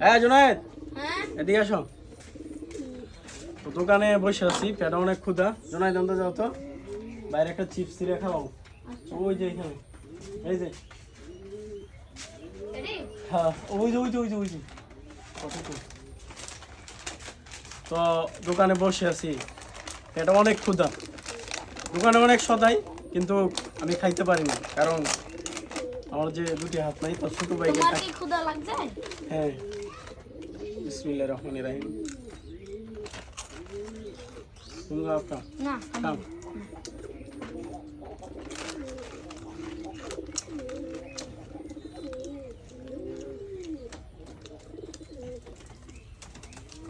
হ্যাঁ জুনায়েদ, হ্যাঁ এদিকে আসো। তো দোকানে বসে আছি, পেটে অনেক ক্ষুধা। জুনায়েদ অন্ত যাও তো, বাইরে একটা চিপস ছিঁড়ে খাওয়াও। ওই যে এখানে, এই যে, এডি হ্যাঁ ওই যে কতটুকু। তো দোকানে বসে আছি, পেটে অনেক ক্ষুধা। দোকানে অনেক সদাই, কিন্তু আমি খাইতে পারি না, কারণ আমার যে দুটি হাত নাই। তো ছোট ভাইকে তোমার কি ক্ষুধা লাগছে? হ্যাঁ, বিসমিল্লাহির রহমানির রহিম। তুমি খাও, খাও, না খাও।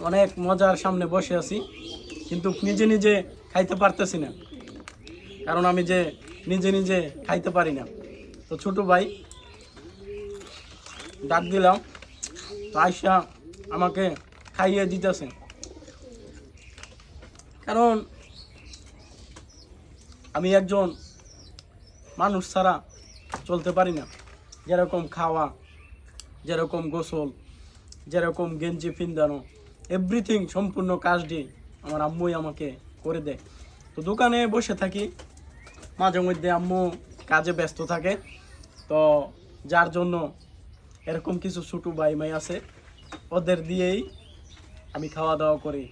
অনেক মজার সামনে বসে আছি, কিন্তু নিজে নিজে খাইতে পারতেছি না, কারণ আমি যে নিজে নিজে খাইতে পারি না। তো ছোট ভাই ডাক দিলাম, তো আয়শা আমাকে খাইয়ে দিতেছে, কারণ আমি একজন মানুষ ছাড়া চলতে পারি না। যেরকম খাওয়া, যেরকম গোসল, যেরকম গেঞ্জি পিন্দানো, এভরিথিং সম্পূর্ণ কাজটি আমার আম্মুই আমাকে করে দেয়। তো দোকানে বসে থাকি, মাঝে মধ্যে আম্মু কাজে ব্যস্ত থাকে, তো যার জন্য এরকম কিছু ছোটো ভাই মাই আছে, ওদের দিয়েই আমি খাওয়া দাওয়া করি।